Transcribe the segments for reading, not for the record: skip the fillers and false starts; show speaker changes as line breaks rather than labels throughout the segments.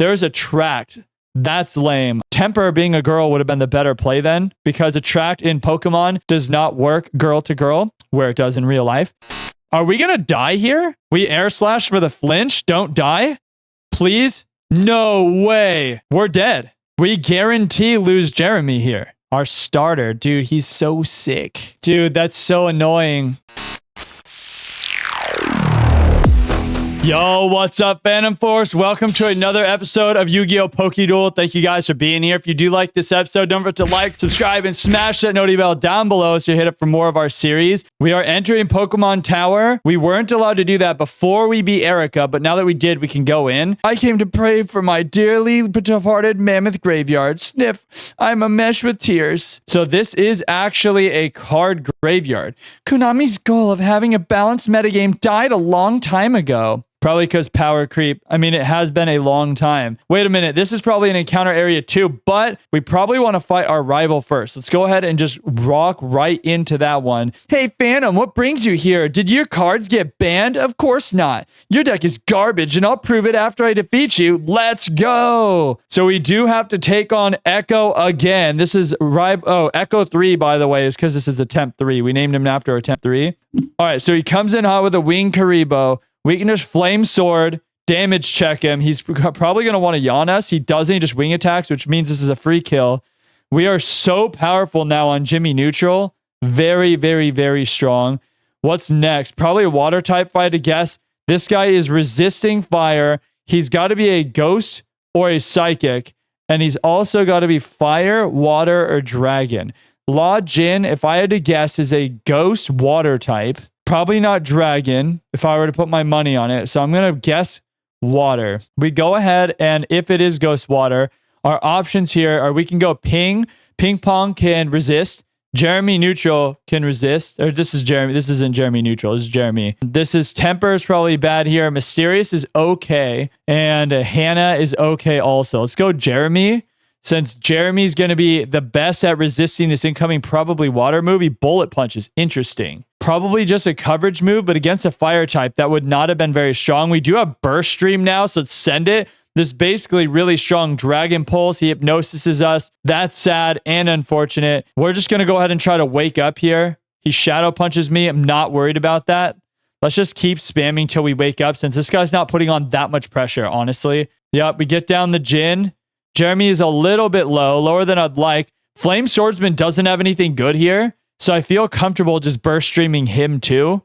There's Attract. That's lame. Temper being a girl would have been the better play then, because Attract in Pokemon does not work girl to girl, where it does in real life. Are we gonna die here? We air slash for the flinch? Don't die? Please? No way. We're dead. We guarantee lose Jeremy here. Our starter. Dude, he's so sick. Dude, that's so annoying. Yo, what's up, Phantom Force? Welcome to another episode of Yu-Gi-Oh! PokeDUEL. Thank you guys for being here. If you do like this episode, don't forget to like, subscribe, and smash that noti bell down below so you hit up for more of our series. We are entering Pokemon Tower. We weren't allowed to do that before we beat Erica, but now that we did, we can go in. I came to pray for my dearly departed mammoth graveyard. Sniff, I'm a mesh with tears. So this is actually a card graveyard. Konami's goal of having a balanced metagame died a long time ago. Probably because power creep. I mean, it has been a long time. Wait a minute. This is probably an encounter area too, but we probably want to fight our rival first. Let's go ahead and just rock right into that one. Hey, Phantom, what brings you here? Did your cards get banned? Of course not. Your deck is garbage, and I'll prove it after I defeat you. Let's go. So we do have to take on Echo again. This is Echo 3, by the way, is because this is attempt 3. We named him after attempt 3. All right, so he comes in hot with a Wing Karibo. We can just Flame Sword, damage check him. He's probably going to want to yawn us. He doesn't. He just wing attacks, which means this is a free kill. We are so powerful now on Jimmy Neutral. Very, very, very strong. What's next? Probably a water type, if I had to guess. This guy is resisting fire. He's got to be a ghost or a psychic. And he's also got to be fire, water, or dragon. Law Jin, if I had to guess, is a ghost water type. Probably not dragon if I were to put my money on it. So I'm going to guess water. We go ahead, and if it is ghost water, our options here are we can go ping. Ping pong can resist. Jeremy neutral can resist. Or this is Jeremy. This isn't Jeremy neutral. This is Jeremy. This is temper is probably bad here. Mysterious is okay. And Hannah is okay also. Let's go Jeremy. Since Jeremy's going to be the best at resisting this incoming probably water move, he bullet punches. Interesting. Probably just a coverage move, but against a fire type, that would not have been very strong. We do have Burst Stream now, so let's send it. This basically really strong Dragon Pulse. He hypnosises us. That's sad and unfortunate. We're just going to go ahead and try to wake up here. He shadow punches me. I'm not worried about that. Let's just keep spamming till we wake up, since this guy's not putting on that much pressure, honestly. Yep, we get down the Jin. Jeremy is a little bit low, lower than I'd like. Flame Swordsman doesn't have anything good here, so I feel comfortable just burst streaming him too.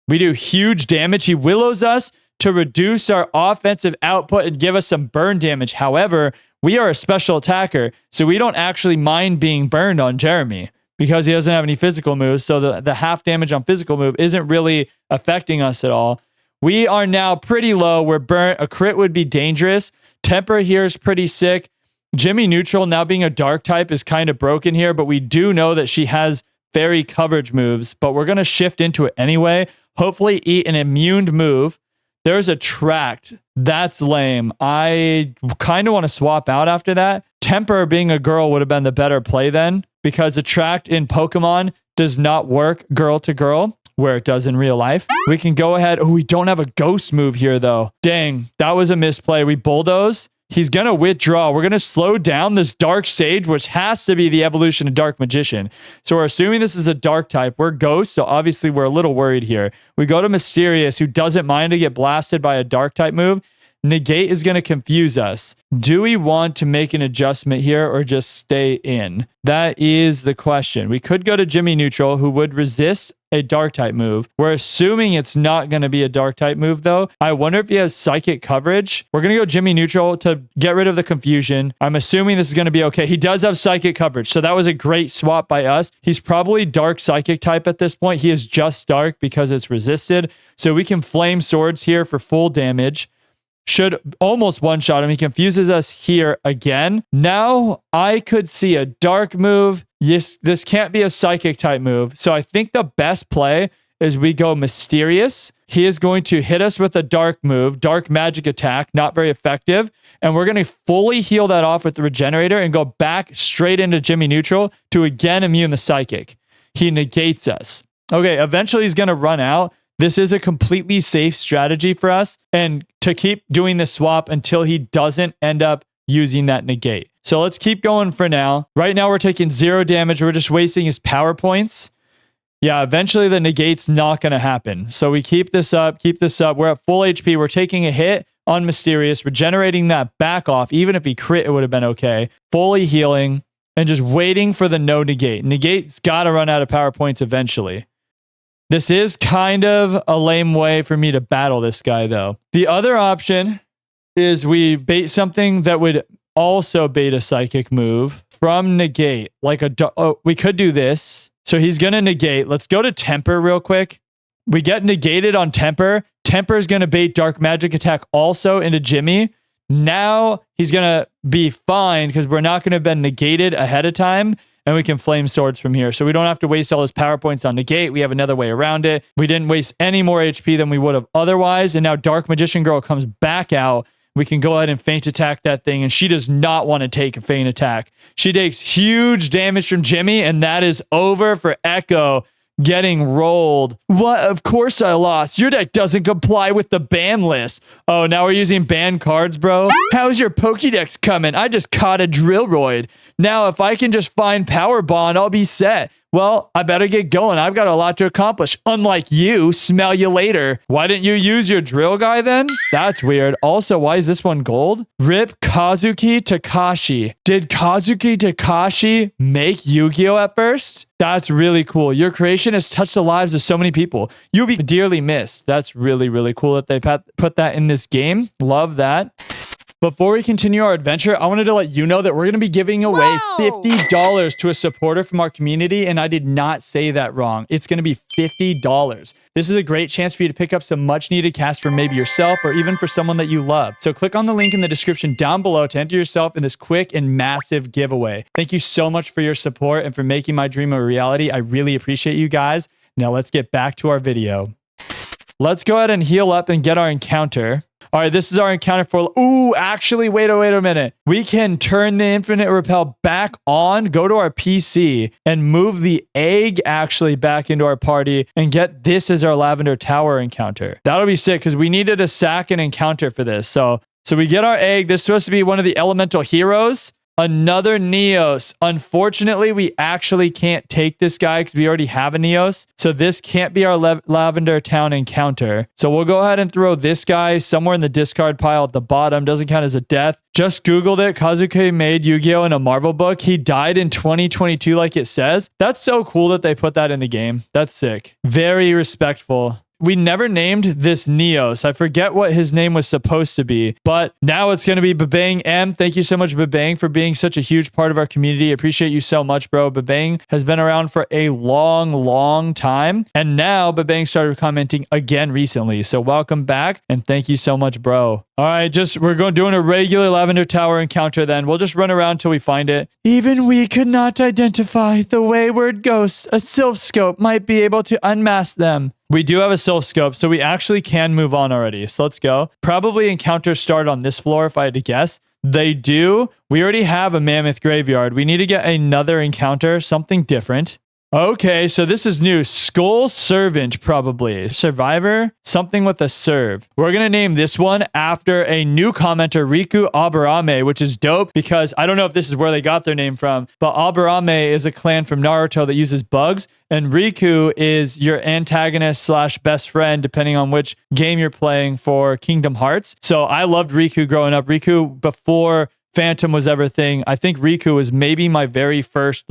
We do huge damage. He willows us to reduce our offensive output and give us some burn damage. However, we are a special attacker, so we don't actually mind being burned on Jeremy because he doesn't have any physical moves, so the half damage on physical move isn't really affecting us at all. We are now pretty low. We're burnt. A crit would be dangerous. Temper here is pretty sick. Jimmy Neutral now being a dark type is kind of broken here, but we do know that she has fairy coverage moves, but we're going to shift into it anyway. Hopefully eat an immune move. There's Attract. That's lame. I kind of want to swap out after that. Temper being a girl would have been the better play then, because Attract in Pokemon does not work girl to girl, where it does in real life. We can go ahead. Oh, we don't have a ghost move here though. Dang, that was a misplay. We bulldoze. He's going to withdraw. We're going to slow down this Dark Sage, which has to be the evolution of Dark Magician. So we're assuming this is a dark type. We're ghost, so obviously we're a little worried here. We go to Mysterious, who doesn't mind to get blasted by a dark type move. Negate is going to confuse us. Do we want to make an adjustment here or just stay in? That is the question. We could go to Jimmy Neutral, who would resist a dark type move. We're assuming it's not going to be a dark type move though. I wonder if he has psychic coverage. We're going to go Jimmy Neutral to get rid of the confusion. I'm assuming this is going to be okay. He does have psychic coverage, so that was a great swap by us. He's probably dark psychic type at this point. He is just dark because it's resisted. So we can flame swords here for full damage. Should almost one-shot him. He confuses us here again. Now I could see a dark move. Yes, this can't be a psychic type move. So I think the best play is we go Mysterious. He is going to hit us with a dark move, dark magic attack, not very effective. And we're going to fully heal that off with the Regenerator and go back straight into Jimmy Neutral to again immune the psychic. He negates us. Okay, eventually he's going to run out. This is a completely safe strategy for us. And to keep doing this swap until he doesn't end up using that negate. So let's keep going for now. Right now, we're taking 0 damage. We're just wasting his power points. Yeah, eventually the negate's not going to happen. So we keep this up, We're at full HP. We're taking a hit on Mysterious, regenerating that back off. Even if he crit, it would have been okay. Fully healing and just waiting for the no negate. Negate's got to run out of power points eventually. This is kind of a lame way for me to battle this guy, though. The other option is we bait something that would also bait a psychic move from negate. Like we could do this. So he's going to negate. Let's go to temper real quick. We get negated on temper. Temper is going to bait dark magic attack also into Jimmy. Now he's going to be fine because we're not going to have been negated ahead of time. And we can flame swords from here. So we don't have to waste all his power points on negate. We have another way around it. We didn't waste any more HP than we would have otherwise. And now Dark Magician Girl comes back out. We can go ahead and feint attack that thing. And she does not want to take a feint attack. She takes huge damage from Jimmy. And that is over for Echo getting rolled. What? Of course I lost. Your deck doesn't comply with the ban list. Oh, now we're using banned cards, bro? How's your Pokédex coming? I just caught a Drillroid. Now, if I can just find Power Bond, I'll be set. Well, I better get going. I've got a lot to accomplish. Unlike you, smell you later. Why didn't you use your drill guy then? That's weird. Also, why is this one gold? Rip Kazuki Takashi. Did Kazuki Takashi make Yu-Gi-Oh at first? That's really cool. Your creation has touched the lives of so many people. You'll be dearly missed. That's really, really cool that they put that in this game. Love that. Before we continue our adventure, I wanted to let you know that we're going to be giving away $50 to a supporter from our community, and I did not say that wrong. It's going to be $50. This is a great chance for you to pick up some much-needed cash for maybe yourself or even for someone that you love. So click on the link in the description down below to enter yourself in this quick and massive giveaway. Thank you so much for your support and for making my dream a reality. I really appreciate you guys. Now let's get back to our video. Let's go ahead and heal up and get our encounter. All right, this is our encounter for... Ooh, actually, wait a minute. We can turn the Infinite Repel back on, go to our PC, and move the egg actually back into our party and get this as our Lavender Tower encounter. That'll be sick because we needed a sack and encounter for this. So we get our egg. This is supposed to be one of the elemental heroes. Another Neos. Unfortunately, we actually can't take this guy because we already have a Neos. So this can't be our Lavender Town encounter. So we'll go ahead and throw this guy somewhere in the discard pile at the bottom. Doesn't count as a death. Just Googled it. Kazuki made Yu-Gi-Oh! In a Marvel book. He died in 2022 like it says. That's so cool that they put that in the game. That's sick. Very respectful. We never named this Neos. I forget what his name was supposed to be, but now it's going to be Babang M. Thank you so much, Babang, for being such a huge part of our community. I appreciate you so much, bro. Babang has been around for a long time, and now Babang started commenting again recently. So welcome back, and thank you so much, bro. All right, we're doing a regular Lavender Tower encounter then. We'll just run around till we find it. Even we could not identify the wayward ghosts. A Silph scope might be able to unmask them. We do have a Silph scope, so we actually can move on already. So let's go. Probably encounters start on this floor if I had to guess. They do. We already have a Mammoth Graveyard. We need to get another encounter, something different. Okay, so this is new. Skull Servant, probably. Survivor? Something with a serve. We're going to name this one after a new commenter, Riku Aburame, which is dope because I don't know if this is where they got their name from, but Aburame is a clan from Naruto that uses bugs, and Riku is your antagonist / best friend, depending on which game you're playing for Kingdom Hearts. So I loved Riku growing up. Riku, before Phantom was everything. I think Riku was maybe my very first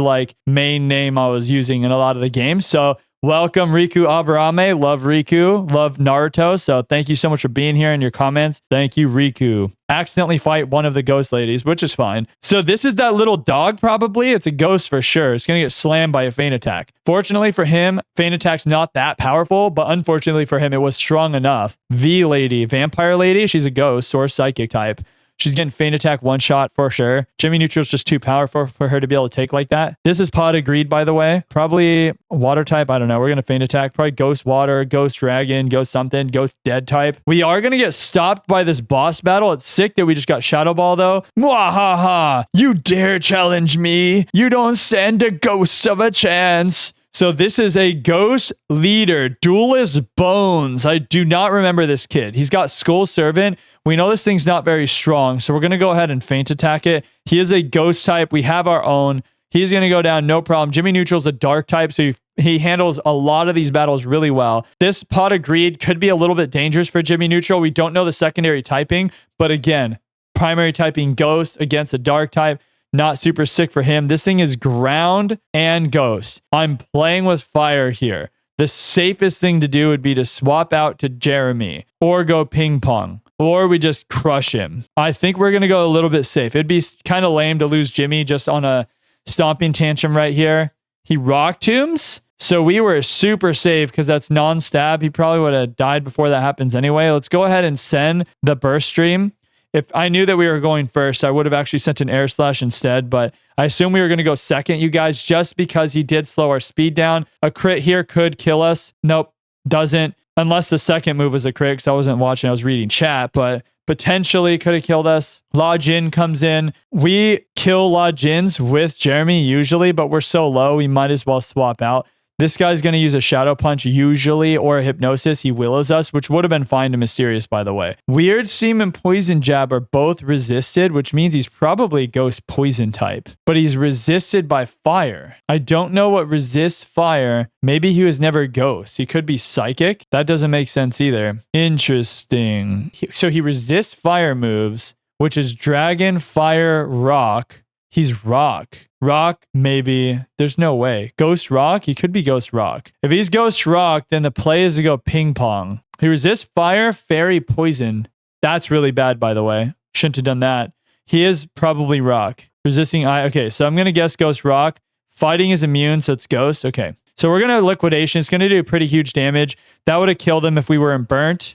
main name I was using in a lot of the games. So welcome Riku Aburame. Love Riku. Love Naruto. So thank you so much for being here in your comments. Thank you, Riku. Accidentally fight one of the ghost ladies, which is fine. So this is that little dog probably. It's a ghost for sure. It's going to get slammed by a feint attack. Fortunately for him, feint attack's not that powerful, but unfortunately for him, it was strong enough. V lady, vampire lady, she's a ghost or psychic type. She's getting feint attack one shot for sure. Jimmy Neutral's just too powerful for her to be able to take like that. This is pod agreed, by the way. Probably water type. I don't know. We're going to feint attack. Probably ghost water, ghost dragon, ghost something, ghost dead type. We are going to get stopped by this boss battle. It's sick that we just got Shadow Ball though. Mwahaha! You dare challenge me? You don't stand a ghost of a chance. So this is a ghost leader, duelist Bonz. I do not remember this kid. He's got Skull Servant. We know this thing's not very strong, so we're going to go ahead and feint attack it. He is a ghost type. We have our own. He's going to go down, no problem. Jimmy Neutral's a dark type, so he handles a lot of these battles really well. This Pot of Greed could be a little bit dangerous for Jimmy Neutral. We don't know the secondary typing, but again, primary typing ghost against a dark type. Not super sick for him. This thing is ground and ghost. I'm playing with fire here. The safest thing to do would be to swap out to Jeremy or go ping pong, or we just crush him. I think we're going to go a little bit safe. It'd be kind of lame to lose Jimmy just on a stomping tantrum right here. He rock tombs. So we were super safe because that's non-stab. He probably would have died before that happens anyway. Let's go ahead and send the burst stream. If I knew that we were going first, I would have actually sent an air slash instead, but I assume we were going to go second, you guys, just because he did slow our speed down. A crit here could kill us. Nope, doesn't. Unless the second move was a crit, because I wasn't watching, I was reading chat, but potentially could have killed us. La Jin comes in. We kill La Jins with Jeremy usually, but we're so low, we might as well swap out. This guy's going to use a Shadow Punch usually, or a Hypnosis. He willows us, which would have been fine to Mysterious, by the way. Weird Seam and Poison Jab are both resisted, which means he's probably Ghost Poison type. But he's resisted by fire. I don't know what resists fire. Maybe he was never Ghost. He could be Psychic. That doesn't make sense either. Interesting. So he resists fire moves, which is Dragon, Fire, Rock. He's Rock. Rock, maybe. There's no way. Ghost Rock? He could be Ghost Rock. If he's Ghost Rock, then the play is to go ping pong. He resists fire, fairy, poison. That's really bad, by the way. Shouldn't have done that. He is probably Rock. Resisting eye. Okay, so I'm going to guess Ghost Rock. Fighting is immune, so it's Ghost. Okay. So we're going to Liquidation. It's going to do pretty huge damage. That would have killed him if we weren't burnt.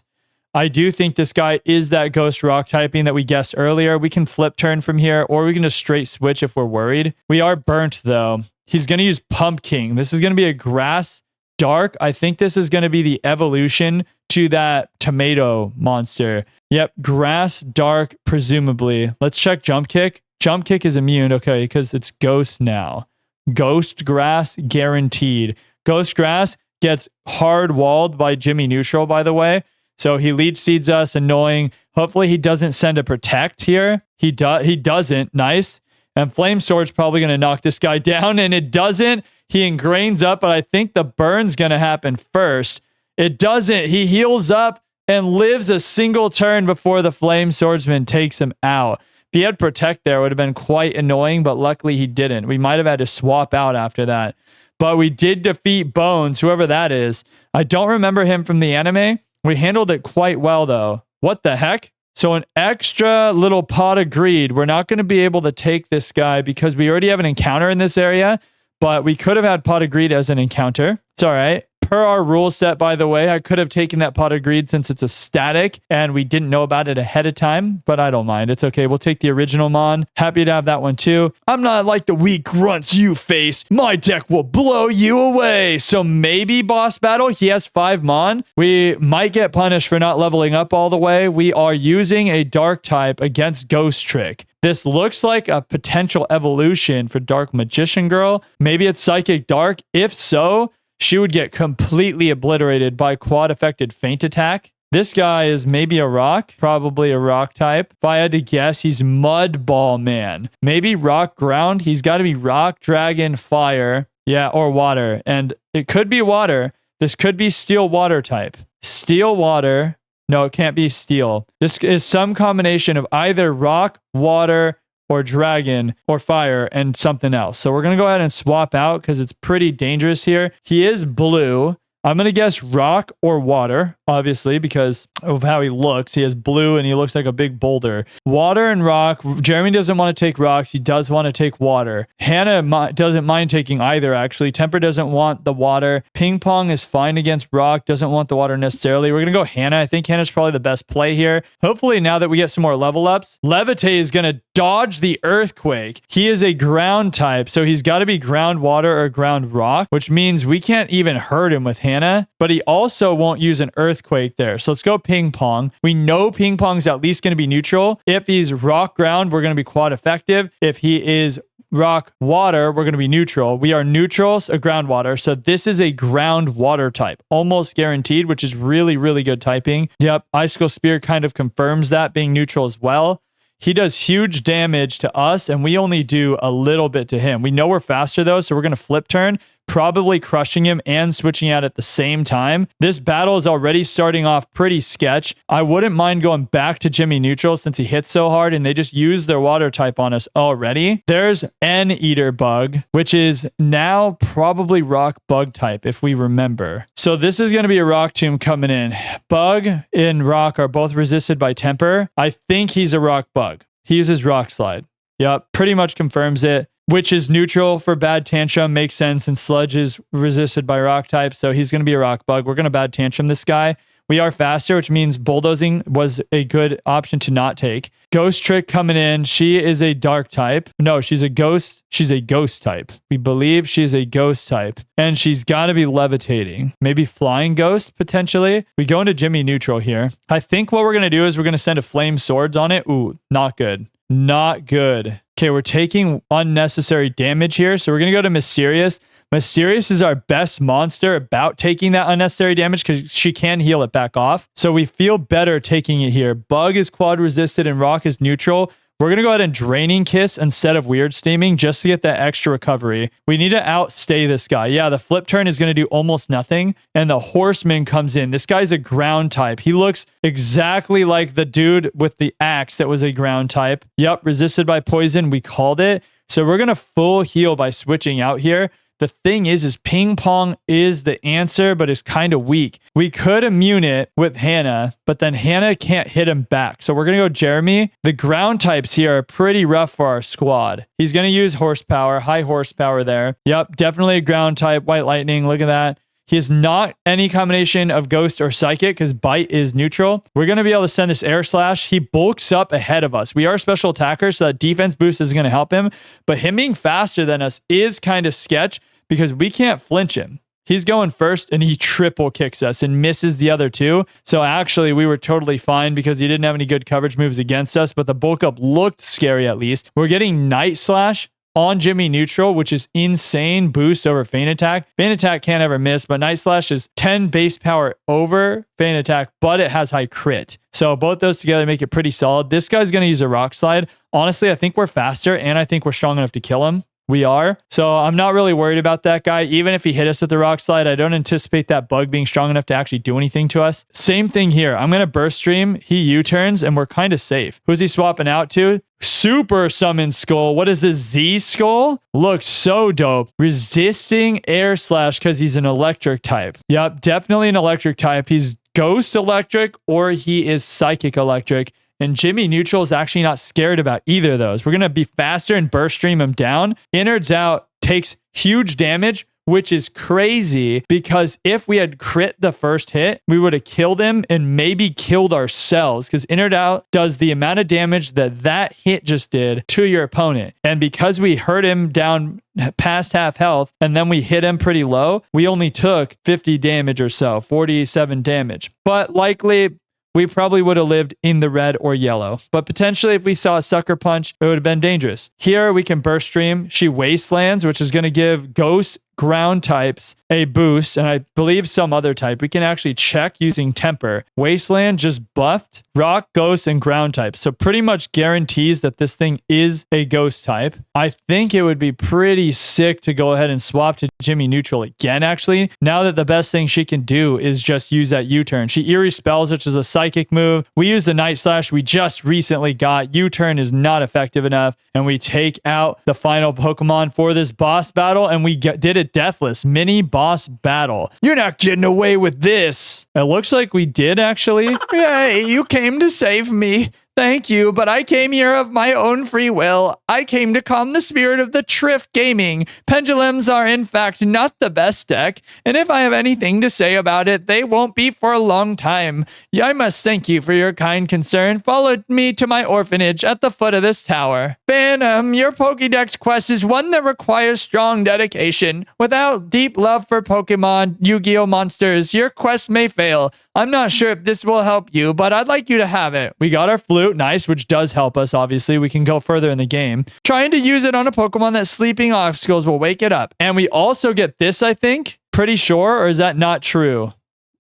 I do think this guy is that Ghost Rock typing that we guessed earlier. We can flip turn from here, or we can just straight switch if we're worried. We are burnt, though. He's going to use Pumpkin. This is going to be a Grass Dark. I think this is going to be the evolution to that tomato monster. Yep, Grass Dark, presumably. Let's check Jump Kick. Jump Kick is immune, okay, because it's Ghost now. Ghost Grass, guaranteed. Ghost Grass gets hard walled by Jimmy Neutral, by the way. So he leech seeds us, annoying. Hopefully he doesn't send a protect here. He doesn't. Nice. And Flame Sword's probably going to knock this guy down, and it doesn't. He ingrains up, but I think the burn's going to happen first. It doesn't. He heals up and lives a single turn before the Flame Swordsman takes him out. If he had protect there, it would have been quite annoying, but luckily he didn't. We might have had to swap out after that. But we did defeat Bonz, whoever that is. I don't remember him from the anime. We handled it quite well, though. What the heck? So an extra little Pot of Greed. We're not going to be able to take this guy because we already have an encounter in this area, but we could have had Pot of Greed as an encounter. It's all right. Per our rule set, by the way, I could have taken that Pot of Greed since it's a static and we didn't know about it ahead of time, but I don't mind. It's okay. We'll take the original Mon. Happy to have that one too. I'm not like the weak grunts you face. My deck will blow you away. So maybe boss battle. He has 5 Mon. We might get punished for not leveling up all the way. We are using a dark type against Ghost Trick. This looks like a potential evolution for Dark Magician Girl. Maybe it's Psychic Dark. If so, she would get completely obliterated by quad affected feint attack. This guy is maybe a rock, probably a rock type. If I had to guess, he's Mud Ball Man. Maybe rock ground. He's got to be rock, dragon, fire. Yeah, or water. And it could be water. This could be steel water type. Steel water. No, it can't be steel. This is some combination of either rock, water, or dragon, or fire, and something else. So we're going to go ahead and swap out because it's pretty dangerous here. He is blue. I'm going to guess rock or water, obviously, because of how he looks. He has blue and he looks like a big boulder. Water and rock. Jeremy doesn't want to take rocks. He does want to take water. Hannah doesn't mind taking either, actually. Temper doesn't want the water. Ping pong is fine against rock. Doesn't want the water necessarily. We're going to go Hannah. I think Hannah's probably the best play here. Hopefully, now that we get some more level ups, Levitate is going to dodge the earthquake. He is a ground type, so he's got to be ground water or ground rock, which means we can't even hurt him with Hannah, but he also won't use an earthquake there. So let's go ping pong. We know ping pong's at least going to be neutral. If he's rock ground, we're going to be quad effective. If he is rock, water, we're going to be neutral. We are neutrals, a ground water. So this is a ground water type, almost guaranteed, which is really, really good typing. Yep, Icicle Spear kind of confirms that, being neutral as well. He does huge damage to us, and we only do a little bit to him. We know we're faster, though, so we're going to flip turn, probably crushing him and switching out at the same time. This battle is already starting off pretty sketch. I wouldn't mind going back to Jimmy neutral since he hits so hard, and they just use their water type on us already. There's N Eater Bug, which is now probably rock bug type, if we remember. So this is going to be a rock tomb coming in. Bug and rock are both resisted by temper. I think he's a rock bug. He uses rock slide. Yep, pretty much confirms it. Which is neutral for bad tantrum, makes sense, and sludge is resisted by rock type, so he's going to be a rock bug. We're going to bad tantrum this guy. We are faster, which means bulldozing was a good option to not take. Ghost Trick coming in. She is a dark type. No, she's a ghost. She's a ghost type. We believe she's a ghost type, and she's got to be levitating. Maybe flying ghost, potentially. We go into Jimmy neutral here. I think what we're going to do is we're going to send a flame swords on it. Ooh, not good. Not good. Okay, we're taking unnecessary damage here. So we're going to go to Mysterious. Mysterious is our best monster about taking that unnecessary damage because she can heal it back off. So we feel better taking it here. Bug is quad resisted and rock is neutral. We're going to go ahead and Draining Kiss instead of Weird Steaming just to get that extra recovery. We need to outstay this guy. Yeah, the flip turn is going to do almost nothing. And the Horseman comes in. This guy's a ground type. He looks exactly like the dude with the axe that was a ground type. Yep, resisted by poison. We called it. So we're going to full heal by switching out here. The thing is Ping Pong is the answer, but it's kind of weak. We could immune it with Hannah, but then Hannah can't hit him back. So we're going to go Jeremy. The ground types here are pretty rough for our squad. He's going to use horsepower, high horsepower there. Yep, definitely a ground type, White Lightning. Look at that. He is not any combination of Ghost or Psychic because Bite is neutral. We're going to be able to send this Air Slash. He bulks up ahead of us. We are special attackers, so that defense boost is going to help him. But him being faster than us is kind of sketch because we can't flinch him. He's going first and he triple kicks us and misses the other two. So actually we were totally fine because he didn't have any good coverage moves against us, but the bulk up looked scary at least. We're getting Night Slash on Jimmy neutral, which is insane boost over Feint Attack. Feint Attack can't ever miss, but Night Slash is 10 base power over Feint Attack, but it has high crit. So both those together make it pretty solid. This guy's going to use a Rock Slide. Honestly, I think we're faster and I think we're strong enough to kill him. We are. So I'm not really worried about that guy. Even if he hit us with the rock slide, I don't anticipate that bug being strong enough to actually do anything to us. Same thing here. I'm going to burst stream. He U-turns and we're kind of safe. Who's he swapping out to? Super Summon Skull. What is this? Z Skull? Looks so dope. Resisting Air Slash because he's an electric type. Yep, definitely an electric type. He's Ghost Electric or he is Psychic Electric. And Jimmy neutral is actually not scared about either of those. We're going to be faster and burst stream him down. Innards out takes huge damage, which is crazy because if we had crit the first hit, we would have killed him and maybe killed ourselves because Innard out does the amount of damage that that hit just did to your opponent. And because we hurt him down past half health and then we hit him pretty low, we only took 50 damage or so, 47 damage. But likely, we probably would have lived in the red or yellow. But potentially if we saw a sucker punch, it would have been dangerous. Here we can burst stream. She wastelands, which is going to give ghost ground types a boost, and I believe some other type. We can actually check using temper. Wasteland just buffed rock, ghost, and ground types. So pretty much guarantees that this thing is a ghost type. I think it would be pretty sick to go ahead and swap to Jimmy neutral again, actually. Now that the best thing she can do is just use that U-turn. She Eerie Spells, which is a psychic move. We use the Night Slash we just recently got. U-turn is not effective enough, and we take out the final Pokemon for this boss battle, and we did it deathless. Mini boss battle. You're not getting away with this. It looks like we did, actually. Hey, you came to save me. Thank you, but I came here of my own free will. I came to calm the spirit of the Triff Gaming. Pendulums are in fact not the best deck, and if I have anything to say about it, they won't be for a long time. I must thank you for your kind concern. Follow me to my orphanage at the foot of this tower. Phantom, your Pokédex quest is one that requires strong dedication. Without deep love for Pokemon, Yu-Gi-Oh monsters, your quest may fail. I'm not sure if this will help you, but I'd like you to have it. We got our flute. Salute, nice, which does help us, obviously. We can go further in the game. Trying to use it on a Pokemon that's sleeping. Obstacles will wake it up. And we also get this, I think. Pretty sure, or is that not true?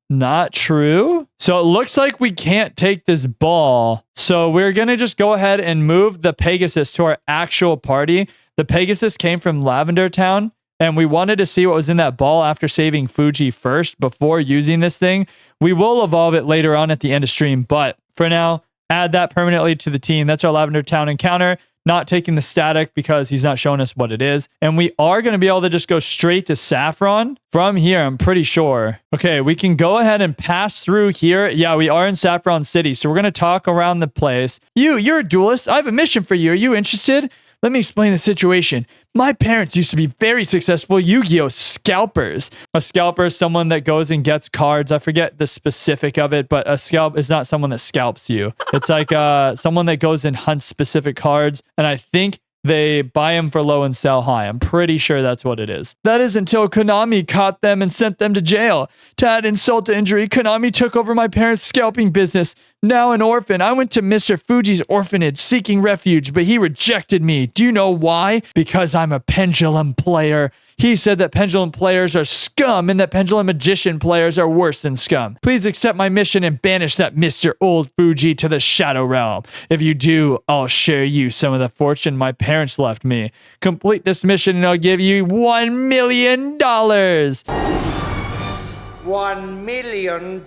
Not true. So it looks like we can't take this ball. So we're going to just go ahead and move the Pegasus to our actual party. The Pegasus came from Lavender Town, and we wanted to see what was in that ball after saving Fuji first before using this thing. We will evolve it later on at the end of stream, but for now, add that permanently to the team. That's our Lavender Town encounter. Not taking the static because he's not showing us what it is. And we are going to be able to just go straight to Saffron from here, I'm pretty sure. Okay, we can go ahead and pass through here. Yeah, we are in Saffron City, so we're going to talk around the place. You're a duelist. I have a mission for you. Are you interested? Let me explain the situation. My parents used to be very successful Yu-Gi-Oh! Scalpers. A scalper is someone that goes and gets cards. I forget the specific of it, but a scalp is not someone that scalps you. It's like someone that goes and hunts specific cards. And I think they buy them for low and sell high. I'm pretty sure that's what it is. That is until Konami caught them and sent them to jail. To add insult to injury, Konami took over my parents' scalping business. Now an orphan, I went to Mr. Fuji's orphanage seeking refuge, but he rejected me. Do you know why? Because I'm a pendulum player. He said that pendulum players are scum and that pendulum magician players are worse than scum. Please accept my mission and banish that Mr. Old Fuji to the Shadow Realm. If you do, I'll share you some of the fortune my parents left me. Complete this mission and I'll give you $1 million.
$1 million.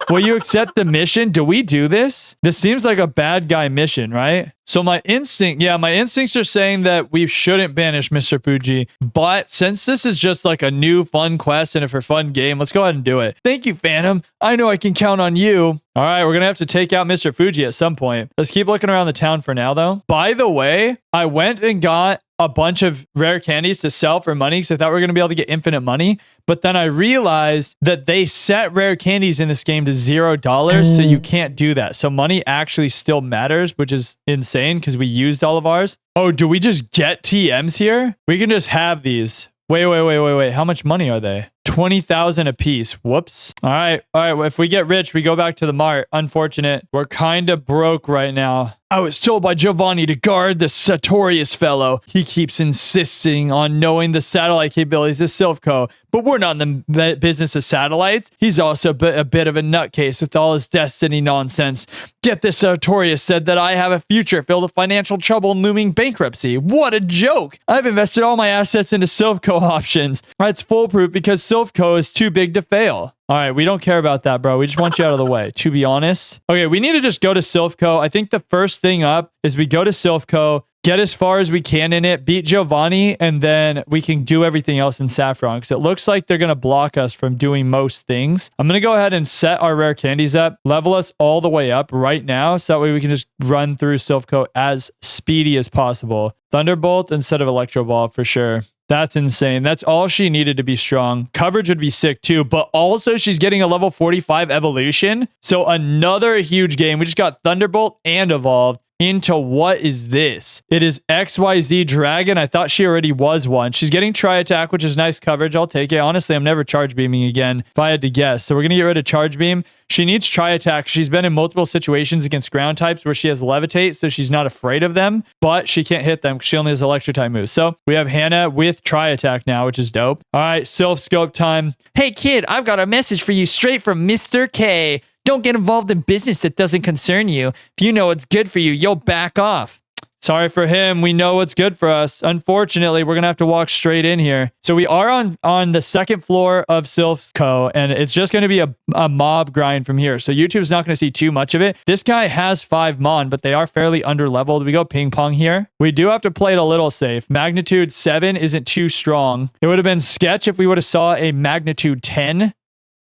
Will you accept the mission? Do we do this? This seems like a bad guy mission, right? So my instincts are saying that we shouldn't banish Mr. Fuji. But since this is just like a new fun quest and a for fun game, let's go ahead and do it. Thank you, Phantom. I know I can count on you. All right, we're going to have to take out Mr. Fuji at some point. Let's keep looking around the town for now, though. By the way, I went and got a bunch of rare candies to sell for money because I thought we were going to be able to get infinite money. But then I realized that they set rare candies in this game to $0, so you can't do that. So money actually still matters, which is insane because we used all of ours. Oh, do we just get TMs here? We can just have these. Wait. How much money are they? 20,000 a piece. Whoops. All right. Well, if we get rich, we go back to the mart. Unfortunate. We're kind of broke right now. I was told by Giovanni to guard the Sartorius fellow. He keeps insisting on knowing the satellite capabilities of Silph, but we're not in the business of satellites. He's also a bit of a nutcase with all his destiny nonsense. Get this, Sartorius said that I have a future filled with financial trouble and looming bankruptcy. What a joke. I've invested all my assets into Silph options. It's foolproof because Silph is too big to fail. All right, we don't care about that, bro. We just want you out of the way, to be honest. Okay, we need to just go to Silph. I think the first thing up is we go to Silph, get as far as we can in it, beat Giovanni, and then we can do everything else in Saffron, because it looks like they're going to block us from doing most things. I'm going to go ahead and set our rare candies up, level us all the way up right now, so that way we can just run through Silph as speedy as possible. Thunderbolt instead of Electro Ball for sure. That's insane. That's all she needed to be strong. Coverage would be sick too, but also she's getting a level 45 evolution. So another huge game. We just got Thunderbolt and evolved into what is this? It is XYZ Dragon. I thought she already was one. She's getting Tri Attack, which is nice coverage. I'll take it. Honestly, I'm never Charge Beaming again if I had to guess. So we're going to get rid of Charge Beam. She needs Tri Attack. She's been in multiple situations against ground types where she has Levitate, so she's not afraid of them, but she can't hit them because she only has Electric type moves. So we have Hannah with Tri Attack now, which is dope. All right, Silph Scope time. Hey kid, I've got a message for you straight from Mr. K. Don't get involved in business that doesn't concern you. If you know what's good for you, you'll back off. Sorry for him. We know what's good for us. Unfortunately, we're going to have to walk straight in here. So we are on the second floor of Silph and it's just going to be a mob grind from here. So YouTube's not going to see too much of it. This guy has 5 Mon, but they are fairly under-leveled. We go ping pong here. We do have to play it a little safe. Magnitude 7 isn't too strong. It would have been sketch if we would have saw a magnitude 10.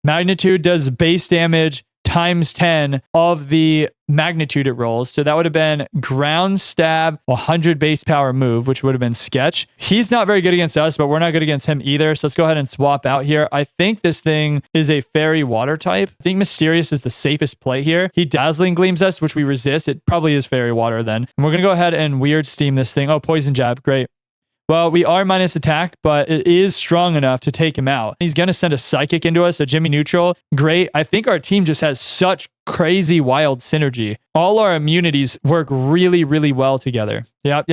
Magnitude does base damage times 10 of the magnitude it rolls. So that would have been ground stab, 100 base power move, which would have been sketch. He's not very good against us, but we're not good against him either. So let's go ahead and swap out here. I think this thing is a fairy water type. I think Mysterious is the safest play here. He dazzling gleams us, which we resist. It probably is fairy water then. And we're going to go ahead and weird steam this thing. Oh, poison jab. Great. Well, we are minus attack, but it is strong enough to take him out. He's going to send a Psychic into us, so Jimmy neutral. Great. I think our team just has such crazy wild synergy. All our immunities work really, really well together. Yep.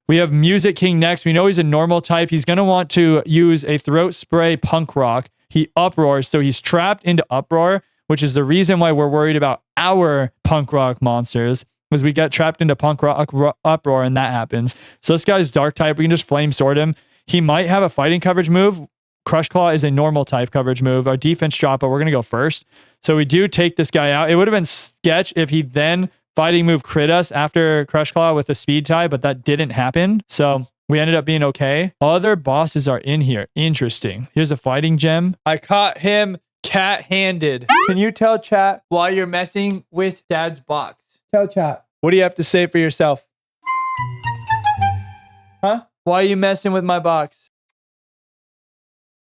We have Music King next. We know he's a normal type. He's going to want to use a Throat Spray Punk Rock. He uproars, so he's trapped into Uproar, which is the reason why we're worried about our Punk Rock monsters, because we get trapped into Punk Rock Uproar and that happens. So this guy's Dark type. We can just Flame Sword him. He might have a fighting coverage move. Crush Claw is a normal type coverage move. Our defense drop, but we're going to go first. So we do take this guy out. It would have been sketch if he then fighting move crit us after Crush Claw with a speed tie, but that didn't happen. So we ended up being okay. Other bosses are in here. Interesting. Here's a fighting gem. I caught him cat-handed. Can you tell chat why you're messing with dad's box? Tell chat. What do you have to say for yourself? Huh? Why are you messing with my box?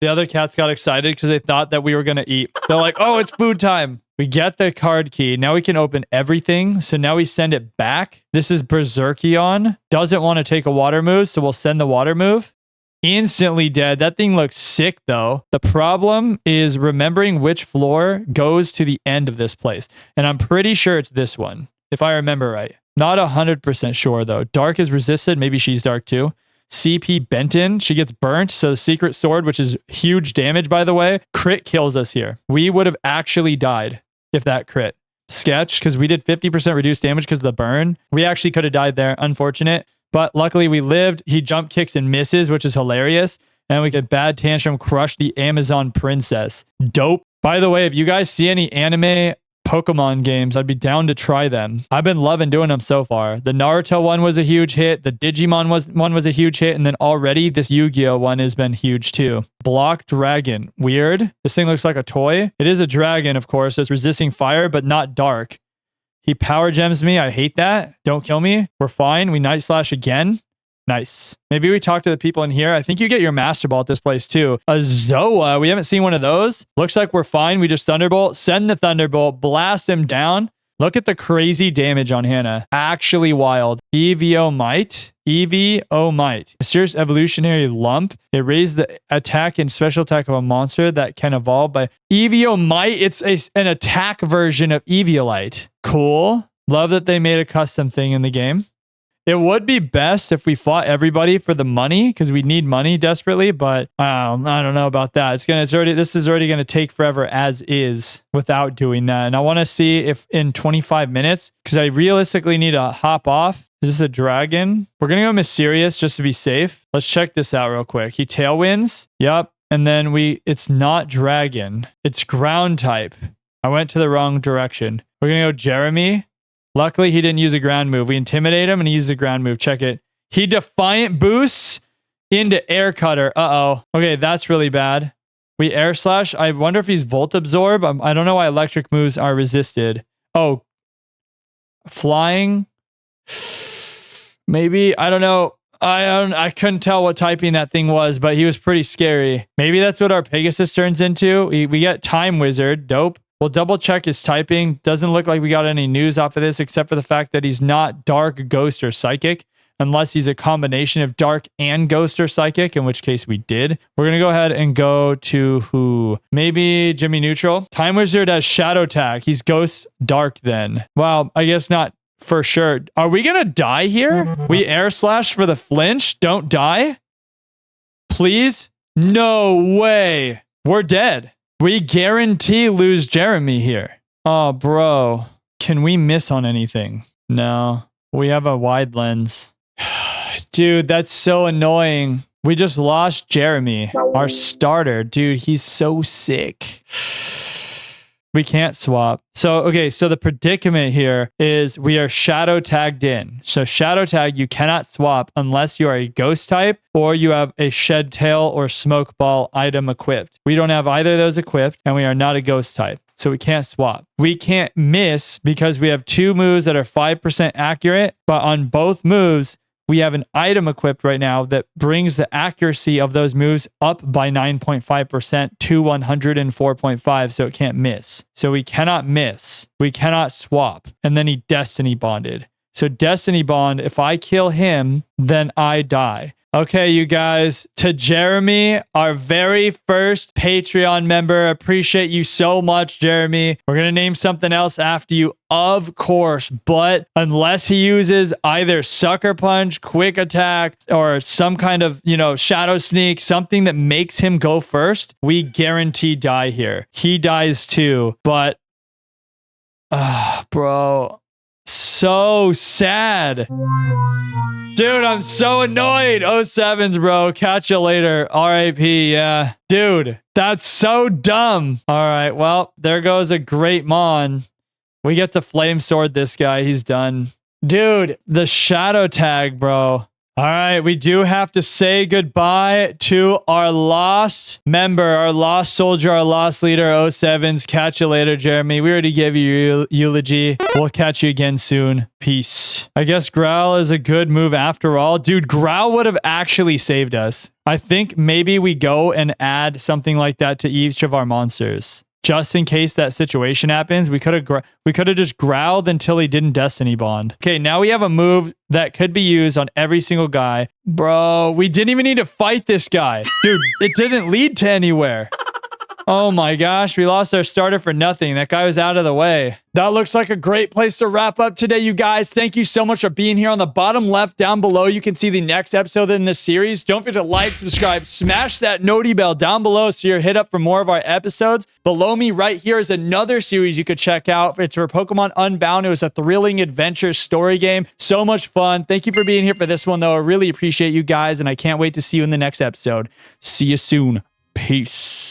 The other cats got excited because they thought that we were going to eat. They're like, oh, it's food time. We get the card key. Now we can open everything. So now we send it back. This is Berserkion. Doesn't want to take a water move, so we'll send the water move. Instantly dead. That thing looks sick, though. The problem is remembering which floor goes to the end of this place. And I'm pretty sure it's this one, if I remember right. Not 100% sure, though. Dark is resisted. Maybe she's dark, too. CP Benton, she gets burnt. So the Secret Sword, which is huge damage, by the way, crit kills us here. We would have actually died if that crit. Sketch, because we did 50% reduced damage because of the burn. We actually could have died there. Unfortunate. But luckily we lived. He jump kicks and misses, which is hilarious. And we could Bad Tantrum crush the Amazon Princess. Dope. By the way, if you guys see any anime Pokemon games, I'd be down to try them. I've been loving doing them so far. The Naruto one was a huge hit. The Digimon one was a huge hit. And then already this Yu-Gi-Oh one has been huge too. Block Dragon. Weird. This thing looks like a toy. It is a dragon, of course. It's resisting fire, but not dark. He power gems me. I hate that. Don't kill me. We're fine. We Night Slash again. Nice. Maybe we talk to the people in here. I think you get your Master Ball at this place too. A Zoa. We haven't seen one of those. Looks like we're fine. We just Thunderbolt. Send the Thunderbolt. Blast him down. Look at the crazy damage on Hannah. Actually wild. EVO Might. EVO Might. Mysterious Evolutionary Lump. It raised the attack and special attack of a monster that can evolve by EVO Might. It's an attack version of Eviolite. Cool. Love that they made a custom thing in the game. It would be best if we fought everybody for the money because we need money desperately, but I don't know about that. This is already going to take forever as is without doing that. And I want to see if in 25 minutes, because I realistically need to hop off. Is this a dragon? We're going to go Mysterious just to be safe. Let's check this out real quick. He Tailwinds. Yep. And then it's not dragon. It's ground type. I went to the wrong direction. We're going to go Jeremy. Luckily, he didn't use a ground move. We intimidate him and he uses a ground move. Check it. He Defiant boosts into Air Cutter. Uh-oh. Okay, that's really bad. We Air Slash. I wonder if he's Volt Absorb. I don't know why electric moves are resisted. Oh. Flying. Maybe. I don't know. I couldn't tell what typing that thing was, but he was pretty scary. Maybe that's what our Pegasus turns into. We get Time Wizard. Dope. We'll double check his typing. Doesn't look like we got any news off of this except for the fact that he's not Dark, Ghost, or Psychic. Unless he's a combination of Dark and Ghost or Psychic, in which case we did. We're going to go ahead and go to who? Maybe Jimmy Neutral. Time Wizard has Shadow Tag. He's Ghost Dark then. Well, I guess not for sure. Are we going to die here? We Air Slash for the flinch. Don't die. Please? No way. We're dead. We guarantee lose Jeremy here. Oh, bro. Can we miss on anything? No. We have a wide lens. Dude, that's so annoying. We just lost Jeremy, our starter. Dude, he's so sick. We can't swap. So the predicament here is we are shadow tagged in. So shadow tag, you cannot swap unless you are a ghost type or you have a shed tail or smoke ball item equipped. We don't have either of those equipped and we are not a ghost type. So we can't swap. We can't miss because we have two moves that are 5% accurate, but on both moves, we have an item equipped right now that brings the accuracy of those moves up by 9.5% to 104.5, so it can't miss. So we cannot miss. We cannot swap. And then he Destiny Bonded. So Destiny Bond, if I kill him, then I die. Okay, you guys, to Jeremy, our very first Patreon member. Appreciate you so much, Jeremy. We're going to name something else after you, of course, but unless he uses either Sucker Punch, Quick Attack, or some kind of, Shadow Sneak, something that makes him go first, we guarantee die here. He dies too, but, bro, so sad. Dude, I'm so annoyed. 07s, bro. Catch you later. RIP, yeah. Dude, that's so dumb. All right, well, there goes a great Mon. We get to Flame Sword this guy. He's done. Dude, the Shadow Tag, bro. All right, we do have to say goodbye to our lost member, our lost soldier, our lost leader, 07s. Catch you later, Jeremy. We already gave you your eulogy. We'll catch you again soon. Peace. I guess Growl is a good move after all. Dude, Growl would have actually saved us. I think maybe we go and add something like that to each of our monsters. Just in case that situation happens, we could have just growled until he didn't Destiny Bond. Okay, now we have a move that could be used on every single guy. Bro, we didn't even need to fight this guy. Dude, it didn't lead to anywhere. Oh my gosh, we lost our starter for nothing. That guy was out of the way. That looks like a great place to wrap up today, you guys. Thank you so much for being here. On the bottom left down below, you can see the next episode in this series. Don't forget to like, subscribe, smash that noti bell down below so you're hit up for more of our episodes. Below me right here is another series you could check out. It's for Pokemon Unbound. It was a thrilling adventure story game. So much fun. Thank you for being here for this one, though. I really appreciate you guys, and I can't wait to see you in the next episode. See you soon. Peace.